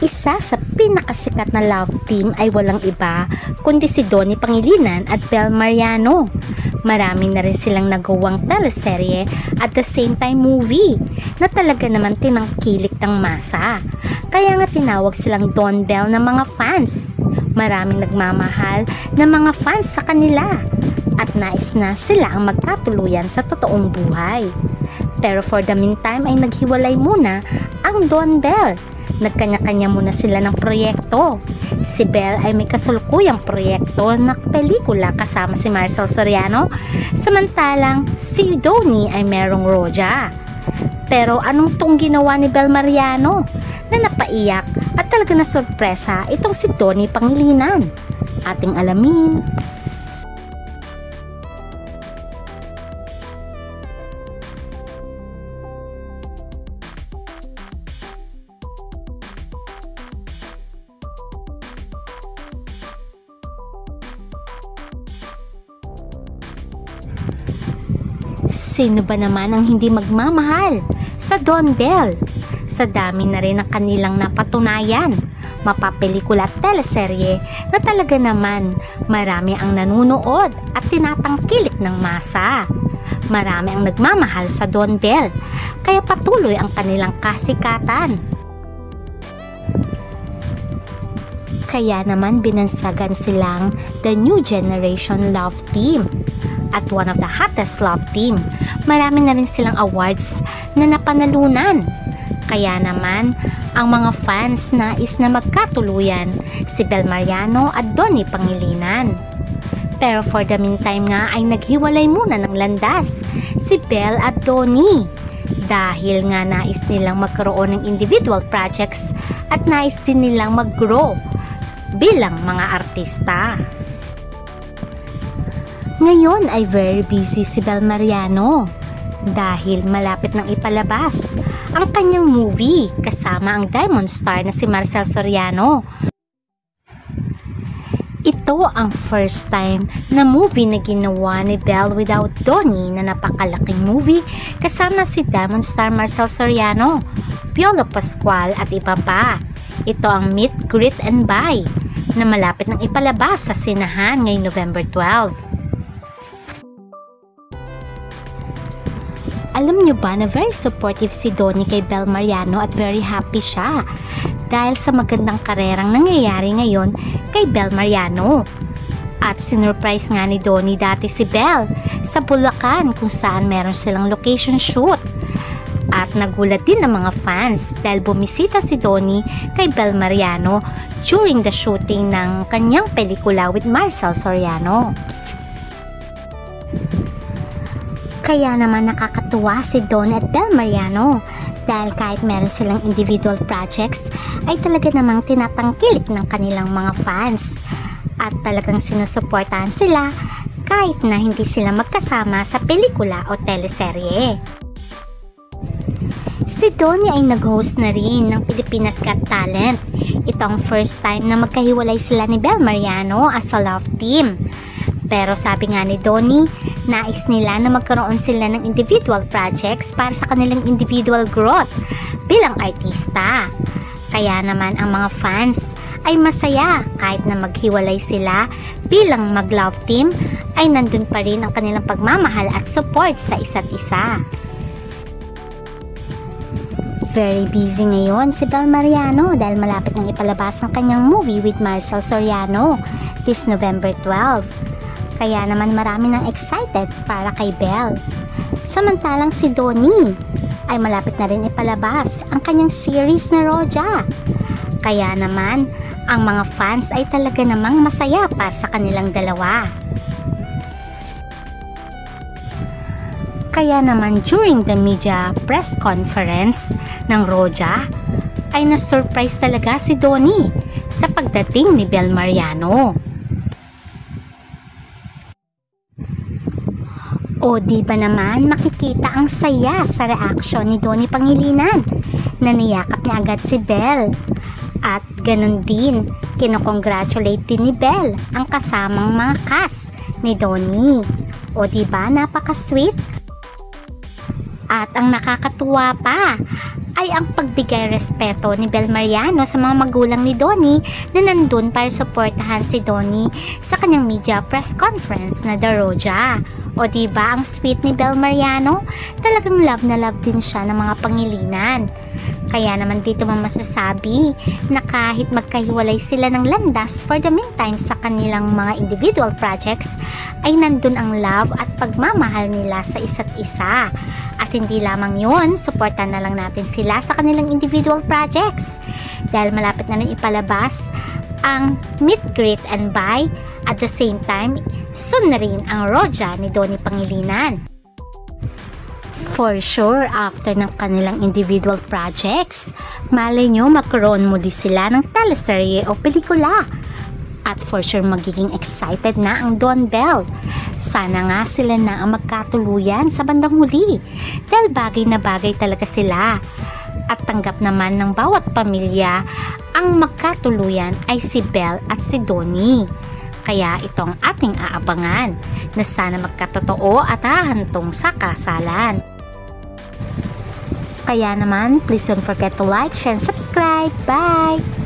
Isa sa pinakasikat na love team ay walang iba kundi si Donnie Pangilinan at Bel Mariano. Marami na rin silang nagawang teleserye at the same time movie na talaga naman tinangkilik ng masa. Kaya nga tinawag silang Don Bell ng mga fans. Maraming nagmamahal ng mga fans sa kanila at nais na sila ang magkatuluyan sa totoong buhay. Pero for the meantime ay naghiwalay muna ang Don Bell. Nagkanya-kanya muna sila ng proyekto. Si Bel ay may kasulukuyang proyekto na pelikula kasama si Marcel Soriano, samantalang si Donnie ay merong Roja. Pero anong tong ginawa ni Bel Mariano na napaiyak at talaga na sorpresa itong si Donnie Pangilinan? Ating alamin. Sino ba naman ang hindi magmamahal sa Don Bell? Sa dami na rin ang kanilang napatunayan, mapapelikula at teleserye na talaga naman marami ang nanunood at tinatangkilik ng masa. Marami ang nagmamahal sa Don Bell, kaya patuloy ang kanilang kasikatan. Kaya naman binansagan silang the new generation love team at one of the hottest love team. Marami na rin silang awards na napanalunan. Kaya naman ang mga fans nais na magkatuluyan si Bel Mariano at Donnie Pangilinan. Pero for the meantime nga ay naghiwalay muna ng landas si Bel at Donnie dahil nga nais nilang magkaroon ng individual projects at nais din nilang mag-grow bilang mga artista. Ngayon ay very busy si Bel Mariano dahil malapit nang ipalabas ang kanyang movie kasama ang Diamond Star na si Marcel Soriano. Ito ang first time na movie na ginawa ni Bel without Donnie na napakalaking movie kasama si Diamond Star Marcel Soriano, Piolo Pascual at iba pa. Ito ang Meet, Greet and Buy na malapit nang ipalabas sa sinahan ngayong November 12. Alam nyo ba na very supportive si Donnie kay Bel Mariano at very happy siya dahil sa magandang karerang nangyayari ngayon kay Bel Mariano. At sinurprise nga ni Donnie dati si Bel sa Bulacan kung saan meron silang location shoot. At nagulat din ng mga fans dahil bumisita si Donnie kay Bel Mariano during the shooting ng kanyang pelikula with Marcel Soriano. Kaya naman nakakatuwa si Donnie at Bel Mariano dahil kahit meron silang individual projects ay talaga namang tinatangkilik ng kanilang mga fans at talagang sinusuportahan sila kahit na hindi sila magkasama sa pelikula o teleserye. Si Donnie ay nag-host na rin ng Pilipinas Got Talent. Ito ang first time na magkahiwalay sila ni Bel Mariano as a love team. Pero sabi nga ni Donnie, nais nila na magkaroon sila ng individual projects para sa kanilang individual growth bilang artista. Kaya naman ang mga fans ay masaya kahit na maghiwalay sila bilang mag-love team ay nandun pa rin ang kanilang pagmamahal at support sa isa't isa. Very busy ngayon si Bel Mariano dahil malapit nang ipalabas ang kanyang movie with Marcel Soriano this November 12. Kaya naman marami nang excited para kay Bel. Samantalang si Donnie ay malapit na rin ipalabas ang kanyang series na Roja. Kaya naman ang mga fans ay talaga namang masaya para sa kanilang dalawa. Kaya naman during the media press conference ng Roja ay na-surprise talaga si Donnie sa pagdating ni Bel Mariano. O di ba naman makikita ang saya sa reaksyon ni Donnie Pangilinan na niyakap niya agad si Bel. At ganun din, kinokongratulate din ni Bel ang kasamang mga cast ni Donnie. O di ba napaka-sweet? At ang nakakatuwa pa ay ang pagbigay respeto ni Bel Mariano sa mga magulang ni Donnie na nandun para suportahan si Donnie sa kanyang media press conference na The Roja. O diba ang sweet ni Bel Mariano? Talagang love na love din siya ng mga Pangilinan. Kaya naman dito mo masasabi na kahit magkahiwalay sila ng landas for the meantime sa kanilang mga individual projects, ay nandun ang love at pagmamahal nila sa isa't isa. At hindi lamang yun, suportan na lang natin sila sa kanilang individual projects. Dahil malapit na rin ipalabas ang Meet, Greet and Buy. At the same time, soon na rin ang Roja ni Donnie Pangilinan. For sure, after ng kanilang individual projects, malay nyo magkaroon muli sila ng teleserye o pelikula. At for sure magiging excited na ang Don Bell. Sana nga sila na ang magkatuluyan sa bandang huli dahil bagay na bagay talaga sila. At tanggap naman ng bawat pamilya ang magkatuluyan ay si Bel at si Donnie. Kaya itong ating aabangan na sana magkatotoo at hahantong sa kasalan. Kaya naman, please don't forget to like, share, and subscribe. Bye!